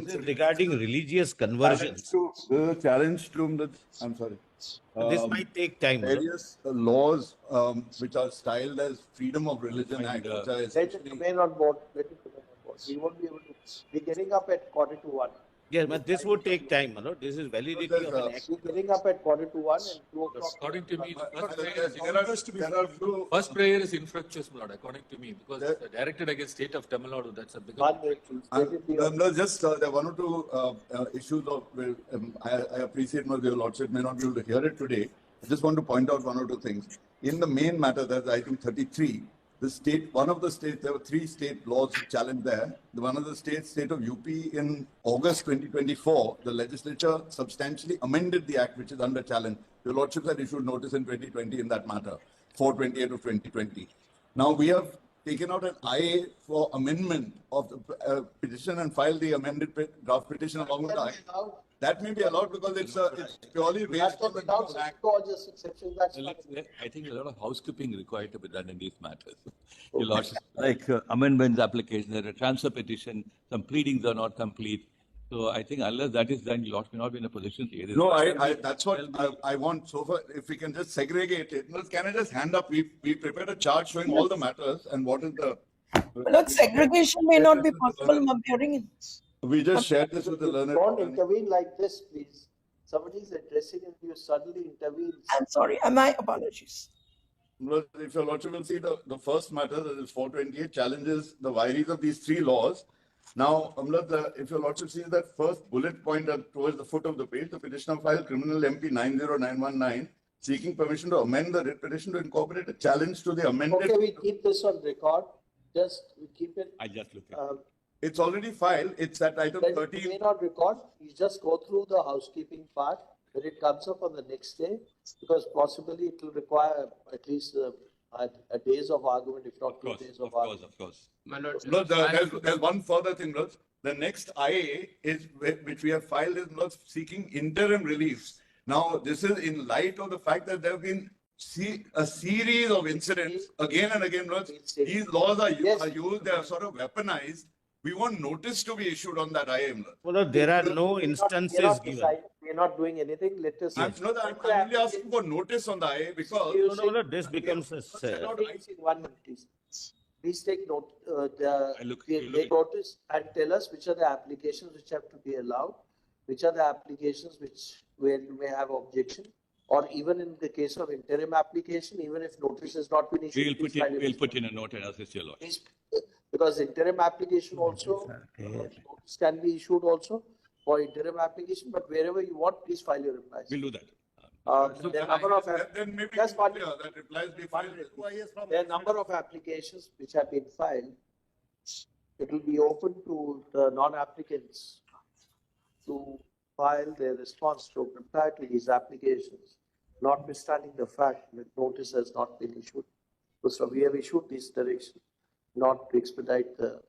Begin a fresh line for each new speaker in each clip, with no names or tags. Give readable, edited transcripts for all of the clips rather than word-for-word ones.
This is regarding religious conversions.
The challenge to the, I'm sorry.
This might take time.
Various laws which are styled as Freedom of Religion Act. Which are
let it remain on board. Let it remain on board. We won't be able to. We're getting up at 1:45.
Yes, but this would take time. This is validity of an act.
We're getting up at 1:45 and 2 o'clock.
According to me,
the
first prayer is infructuous, my lord, according to me, because it's directed against state of Tamil Nadu. That's a big
just there are one or two issues of I appreciate your lordship may not be able to hear it today. I just want to point out one or two things. In the main matter, that's item 33. The state, one of the states, there were 3 state laws challenged there. One of the states, state of UP, in August 2024, the legislature substantially amended the act which is under challenge. Your lordship had issued notice in 2020 in that matter, 428 of 2020. Now we have taken out an IA for amendment of the petition and filed the amended draft petition along with the IA. That may be allowed because it's purely based on the act.
I think a lot of housekeeping required to be done in these matters. Your lordship, like amendments, application, there a transfer petition, some pleadings are not complete. So I think unless that is done, your lordship may not be in a position to.
No, that's what I want. So far, if we can just segregate it, can I just hand up? We prepared a chart showing all the matters and what is the.
Look, segregation may not be possible.
We just shared this with the learner.
Don't intervene like this, please. Somebody is addressing and you suddenly intervene.
I'm sorry. My apologies.
If your lordship will see the first matter, that is 428, challenges the vagaries of these 3 laws. Now, if your lordship sees that first bullet point towards the foot of the page, the petitioner filed criminal MP 90919, seeking permission to amend the writ petition to incorporate a challenge to the amended.
Okay, we keep this on record. We keep it.
I just look at it.
It's already filed. It's at item 13.
You may not record. You just go through the housekeeping part. When it comes up on the next day, because possibly it will require at least a days of argument, if not 2 days of argument.
Of course.
There's one further thing, Lord. The next IA is which we have filed is not seeking interim reliefs. Now, this is in light of the fact that there have been a series of incidents again and again. Lord, these laws are used; they are sort of weaponized. We want notice to be issued on that IM.
Well, there are no instances given.
We're not doing anything. Let us.
I'm only asking for notice on the IA because
this becomes a.
One minute, please. Please take note. Take notice and tell us which are the applications which have to be allowed, which are the applications where you may have objection, or even in the case of interim application, even if notice has not been issued.
We'll put in a note and assist your lord.
Because interim application also notice can be issued also for interim application, but wherever you want, please file your replies.
We'll do that.
There
are number of applications which have been filed. It will be open to the non-applicants to file their response to reply to these applications, notwithstanding the fact that notice has not been issued. So we have issued this direction not to expedite the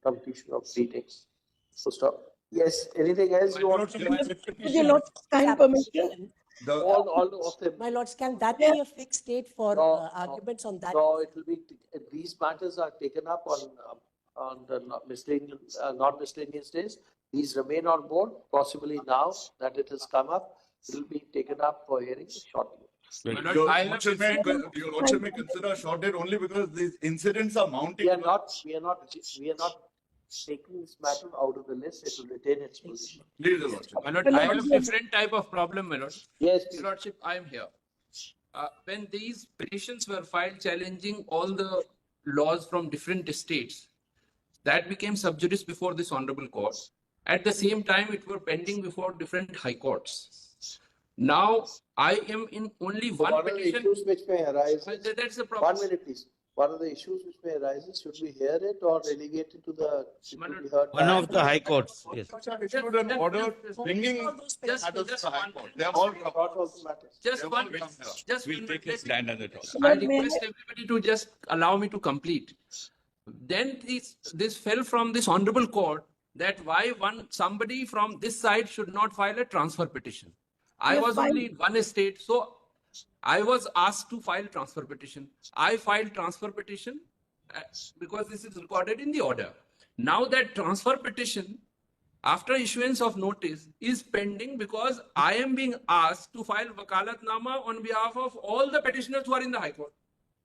completion of pleadings. So stop. Yes, anything else you want to do?
With your lord's kind permission.
All of them.
My lords, can that be a fixed date for arguments on that?
No, it will be. These matters are taken up on the non-miscellaneous days. These remain on board. Possibly now that it has come up, it will be taken up for hearing shortly.
Your lordship may consider a short date only because these incidents are mounting.
We are not taking this matter out of the list. It will retain its position.
Please, Your lordship.
My lord, I have a different type of problem, my lord.
Yes,
Your lordship, I am here. When these petitions were filed challenging all the laws from different states, that became sub judice before this honorable court. At the same time, it were pending before different high courts. Now, I am in only one petition.
One of the issues which may arise.
That's the problem.
1 minute, please. One of the issues which may arise is, should we hear it or relegate it to the?
One of the high courts. Yes.
Issued an order bringing
just
high court. They have all
matters.
Just one.
We'll take a stand on it also.
I request everybody to just allow me to complete. Then this fell from this honorable court that why somebody from this side should not file a transfer petition. I was only in one state, so I was asked to file transfer petition. I filed transfer petition because this is recorded in the order. Now that transfer petition, after issuance of notice, is pending because I am being asked to file wakalatnama on behalf of all the petitioners who are in the High Court.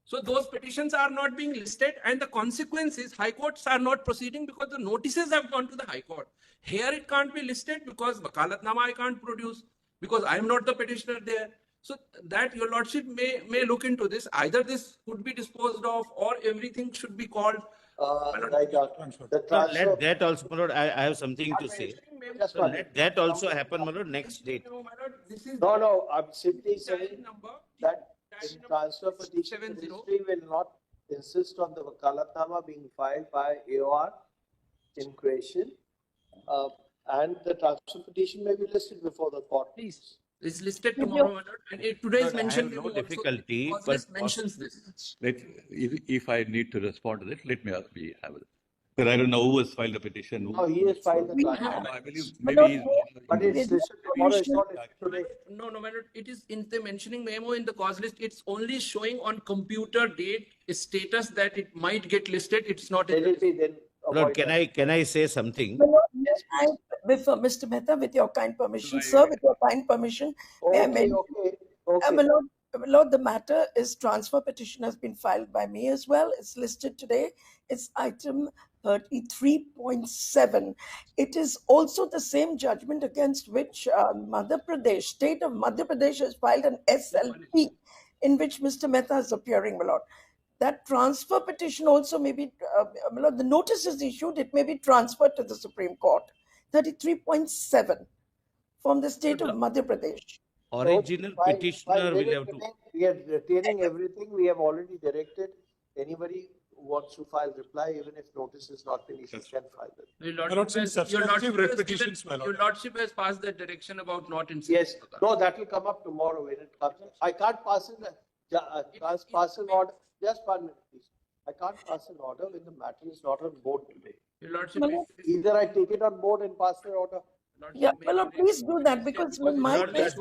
So those petitions are not being listed, and the consequence is High Courts are not proceeding because the notices have gone to the High Court. Here it can't be listed because wakalatnama I can't produce because I am not the petitioner there. So that your lordship may look into this. Either this could be disposed of or everything should be called.
Right, the
So
transfer.
let that also, my lord, I have something to say.
Just
So
one
let that also happen, my lord, next date.
No, I'm simply saying
Diary number,
that
diary
in
number
transfer petition,
70.
ministry will not insist on the wakalatnama being filed by AOR in creation. And the transfer petition may be listed before the court.
Please. It's listed tomorrow, my lord, and today is
Lord, I
mentioned.
have no
also.
difficulty,
Cause
but
list mentions this.
If I need to respond to that, let me have it. Because I don't know who has filed the petition. who-
No, he has filed the
We
transfer.
have-
I believe
My
maybe
lord,
he's.
But it's
Media
listed tomorrow, it's not
Commission-
listed today.
No, my lord, it is in the mentioning memo in the cause list. It's only showing on computer date status that it might get listed. It's not.
Let
In
it be then.
Lord,
avoid
can
that.
I say something?
My lord, Mr. Mehta, with your kind permission, sir, with your kind permission, may I mention-
Okay.
My lord, the matter is transfer petition has been filed by me as well. It's listed today. It's item 33.7. It is also the same judgment against which Madhya Pradesh, state of Madhya Pradesh has filed an SLP in which Mr. Mehta is appearing, my lord. That transfer petition also may be, my lord, the notice is issued, it may be transferred to the Supreme Court. 33.7 from the state of Madhya Pradesh.
Original
Fine,
petitioner
let
will
it
have to.
remain. We are retaining everything. We have already directed anybody who wants to file reply, even if notice is not been issued, can file it.
Your
My lord,
lordship,
since
has, your,
substantive
lordship has
repetitions,
given-
my
your
lord.
lordship has passed that direction about not insisting.
Yes, no, that will come up tomorrow when it comes. I can't pass in pass an order. Just 1 minute, please. I can't pass an order when the matter is not on board today.
Your lordship,
My lord,
Either I take it on board and pass the order.
Yeah, my lord, please do that because in my
Lord,
case,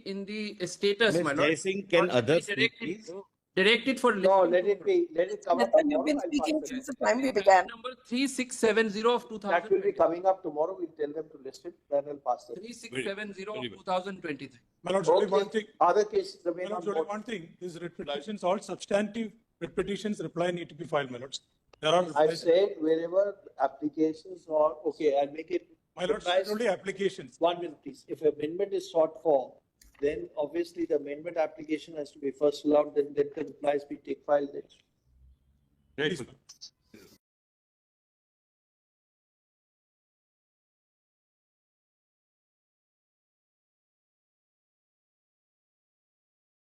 in the status,
Ms.
my lord.
Jaising, can
Lordship
others
may
speak,
direct it-
please?
Direct it for.
No,
listing
let it
tomorrow.
be. Let it come up
Mehta,
tomorrow.
you've been
I'll pass
speaking
it.
since the time we
Diary
began.
number 3670 of
That will be
2020.
coming up tomorrow. We'll tell them to list it. Then I'll pass it.
3670
Very
of
good.
2023.
My lord, only one
Okay.
thing.
Other cases
My
remain
lord,
on
only
board.
one thing. These writ petitions, all substantive writ petitions reply need to be filed, my lords. There are
I've
replies.
said wherever applications or, okay, I'll make it.
My lord,
replies-
only applications.
1 minute, please. If amendment is sought for, then obviously the amendment application has to be first allowed, then the replies be take filed.
Very
Please,
good.
my lord.